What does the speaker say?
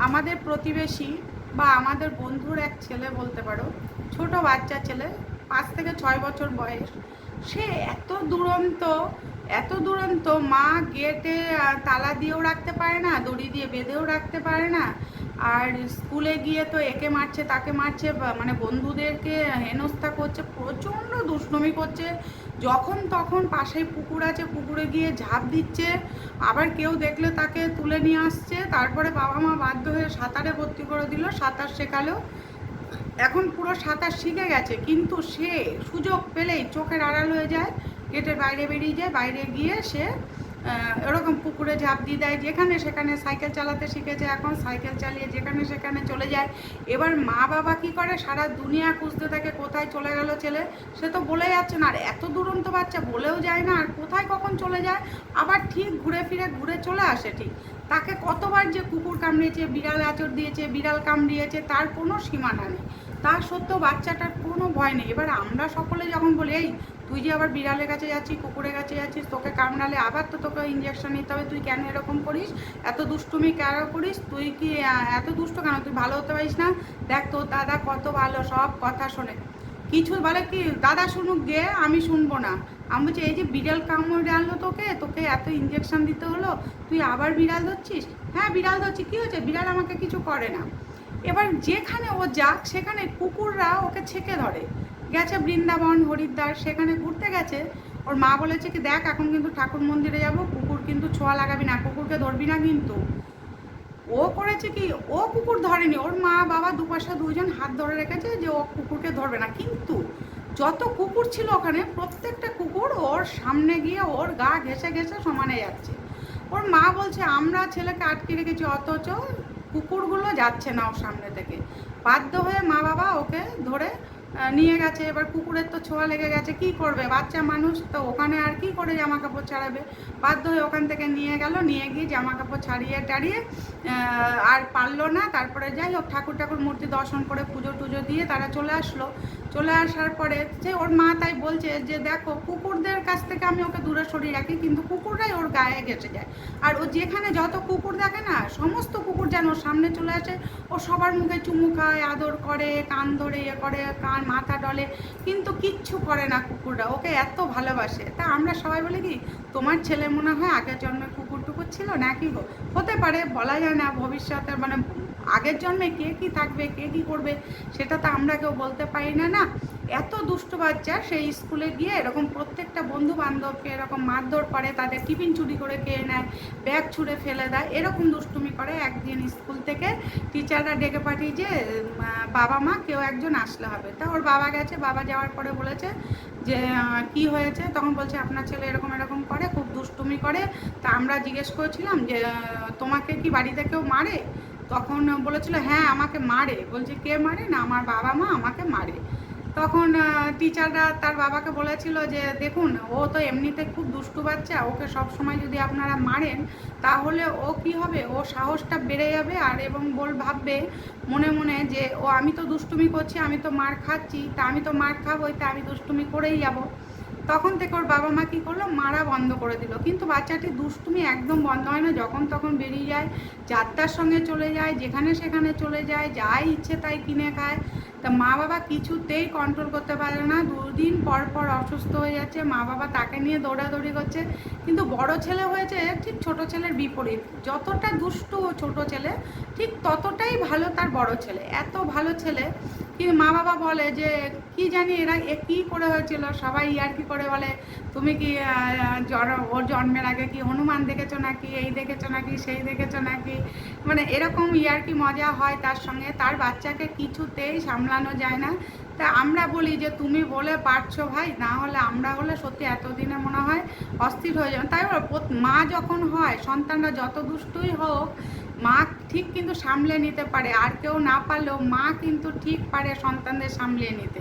আমাদের প্রতিবেশী বা আমাদের বন্ধুর এক ছেলে বলতে পারো, ছোট বাচ্চা ছেলে, 5 থেকে 6 বছর বয়স। সে এত দুরন্ত মা গেটে তালা দিয়েও রাখতে পারে না, দড়ি দিয়ে বেঁধেও রাখতে পারে না। আর স্কুলে গিয়ে তো একে মারছে তাকে মারছে, মানে বন্ধুদেরকে হেনস্থা করছে, প্রচণ্ড দুষ্টুমি করছে। যখন তখন পাশেই পুকুর আছে, পুকুরে গিয়ে ঝাঁপ দিচ্ছে। আবার কেউ দেখলে তাকে তুলে নিয়ে আসছে। তারপরে বাবা মা বাধ্য হয়ে সাঁতারে ভর্তি করে দিল, সাঁতার শেখালো। এখন পুরো সাঁতার শিখে গেছে, কিন্তু সে সুযোগ পেলেই চোখের আড়াল হয়ে যায়, গেটের বাইরে বেরিয়ে যায়। বাইরে গিয়ে সে এরকম পুকুরে ঝাঁপ দিয়ে দেয়, যেখানে সেখানে। সাইকেল চালাতে শিখেছে এখন, সাইকেল চালিয়ে যেখানে সেখানে চলে যায়। এবার মা বাবা কী করে, সারা দুনিয়া খুঁজতে থাকে কোথায় চলে গেল ছেলে। সে তো বলে যাচ্ছে না, আর এত দুরন্ত বাচ্চা বলেও যায় না, আর কোথায় কখন চলে যায়। আবার ঠিক ঘুরে চলে আসে ঠিক। তাকে কতবার যে কুকুর কামড়িয়েছে, বিড়াল আঁচড় দিয়েছে, বিড়াল কামড়িয়েছে, তার কোনো সীমানা নেই। তা সত্ত্বেও বাচ্চাটার কোনো ভয় নেই। এবার আমরা সকলে যখন বলি, এই তুই যে আবার বিড়ালের কাছে যাচ্ছিস, কুকুরের কাছে যাচ্ছিস, তোকে কামড়ালে আবার তো তোকে ইঞ্জেকশন নিতে হবে, তুই কেন এরকম করিস, এত দুষ্টুমি কেন করিস, তুই কি এত দুষ্ট কেন, তুই ভালো হতে পারিস না, দেখ তোর দাদা কত ভালো, সব কথা শোনে। কিছু বলে কি, দাদা শুনুক গে, আমি শুনবো না। আমি বলছি, এই যে বিড়াল কামড়ে আনলো তোকে, তোকে এত ইঞ্জেকশন দিতে হলো, তুই আবার বিড়াল ধরছিস। হ্যাঁ বিড়াল ধরছি, কী হয়েছে, বিড়াল আমাকে কিছু করে না। এবার যেখানে ও যাক সেখানে কুকুররা ওকে ছেঁকে ধরে। গেছে বৃন্দাবন, হরিদ্বার, সেখানে ঘুরতে গেছে। ওর মা বলেছে কি, দেখ এখন কিন্তু ঠাকুর মন্দিরে যাব, কুকুর কিন্তু ছোঁয়া লাগাবি না, কুকুরকে ধরবি না কিন্তু। ও করেছে কি, ও কুকুর ধরেনি, ওর মা বাবা দুপাশে দুজন হাত ধরে রেখেছে যে ও কুকুরকে ধরবে না। কিন্তু যত কুকুর ছিল ওখানে, প্রত্যেকটা কুকুর ওর সামনে গিয়ে ওর গা ঘেঁষে ঘেঁষে সমানে যাচ্ছে। ওর মা বলছে, আমরা ছেলেকে আটকে রেখেছি, অথচ কুকুরগুলো যাচ্ছে না ওর সামনে থেকে। বাধ্য হয়ে মা বাবা ওকে ধরে নিয়ে গেছে। এবার কুকুরের তো ছোঁয়া লেগে গেছে, কি করবে, বাচ্চা মানুষ তো, ওখানে আর কি করে জামা কাপড় ছাড়াবে। বাধ্য হয়ে ওখান থেকে নিয়ে গেল, নিয়ে গিয়ে জামা কাপড় ছাড়িয়ে টাড়িয়ে আর পারলো না। তারপরে যাই হোক, ঠাকুর মূর্তি দর্শন করে পুজো টুজো দিয়ে তারা চলে আসলো। চলে আসার পরে যে ওর মা তাই বলছে যে, দেখো কুকুরদের কাছ থেকে আমি ওকে দূরে সরিয়ে রাখি, কিন্তু কুকুররাই ওর গায়ে ঘেঁষে যায়। আর ও যেখানে যত কুকুর দেখে না, সমস্ত কুকুর যেন ওর সামনে চলে আসে, ও সবার মুখে চুমু খায়, আদর করে, কান ধরে ইয়ে করে, কান মাথা ডলে, কিন্তু কিচ্ছু করে না কুকুররা, ওকে এত ভালোবাসে। তা আমরা সবাই বলি কি, তোমার ছেলে মনে হয় আগের জন্মে কুকুর টুকুর ছিল নাকি গো। হতে পারে, বলা যায় না, ভবিষ্যতে মানে আগের জন্মে কে কী থাকবে, কে কী করবে, সেটা তো আমরা কেউ বলতে পারি না। না, এত দুষ্ট বাচ্চা, সেই স্কুলে গিয়ে এরকম প্রত্যেকটা বন্ধু বান্ধবকে এরকম মারধর করে, তাদের টিফিন চুরি করে খেয়ে নেয়, ব্যাগ ছুঁড়ে ফেলে দেয়, এরকম দুষ্টুমি করে। একদিন স্কুল থেকে টিচাররা ডেকে পাঠিয়ে যে বাবা মা কেউ একজন আসলে হবে। তা ওর বাবা গেছে, বাবা যাওয়ার পরে বলেছে যে কি হয়েছে, তখন বলছে আপনার ছেলে এরকম এরকম করে, খুব দুষ্টুমি করে। তা আমরা জিজ্ঞেস করেছিলাম যে তোমাকে কি বাড়িতে কেউ মারে, তখন বলেছিল হ্যাঁ আমাকে মারে। বলছে কে মারে, না আমার বাবা মা আমাকে মারে। তখন টিচাররা তার বাবাকে বলেছিল যে দেখুন, ও তো এমনিতে খুব দুষ্টু বাচ্চা, ওকে সব সময় যদি আপনারা মারেন তাহলে ও কি হবে, ও সাহসটা বেড়ে যাবে, আর এবং ভাববে মনে মনে যে ও আমি তো দুষ্টুমি করছি, আমি তো মার খাচ্ছি, তা আমি তো মার খাবোই, তা আমি দুষ্টুমি করেই যাব। তখন থেকে ওর বাবা মা কী করলো, মারা বন্ধ করে দিল। কিন্তু বাচ্চাটি দুষ্টুমি একদম বন্ধ হয় না, যখন তখন বেরিয়ে যায়, যাত্রার সঙ্গে চলে যায়, যেখানে সেখানে চলে যায়, যাই ইচ্ছে তাই কিনে খায়। তা মা বাবা কিছুতেই কন্ট্রোল করতে পারে না, 2 দিন পর পর অসুস্থ হয়ে যাচ্ছে, মা বাবা তাকে নিয়ে দৌড়াদৌড়ি করছে। কিন্তু বড় ছেলে হয়েছে ঠিক ছোট ছেলের বিপরীত, যতটা দুষ্টু ছোট ছেলে, ঠিক ততটাই ভালো তার বড় ছেলে, এত ভালো ছেলে। কিন্তু মা বাবা বলে যে কি জানি এরা কী করে হয়েছিল, সবাই ইয়ার্কি করে বলে তুমি কি ওর জন্মের আগে কি হনুমান দেখেছো নাকি, এই দেখেছো নাকি, সেই দেখেছো নাকি, মানে এরকম ইয়ার্কি মজা হয় তার সঙ্গে। তার বাচ্চাকে কিছুতেই সামলানো যায় না। তা আমরা বলি যে তুমি বলে পারছো ভাই, না হলে আমরা হলে সত্যি এতদিনে মনে হয় অস্থির হয়ে যাবে। তাই মা যখন হয়, সন্তানরা যত দুষ্টুই হোক, মা ঠিক কিন্তু সামলে নিতে পারে, আর কেউ না পারলেও মা কিন্তু ঠিক পারে সন্তানদের সামলিয়ে নিতে।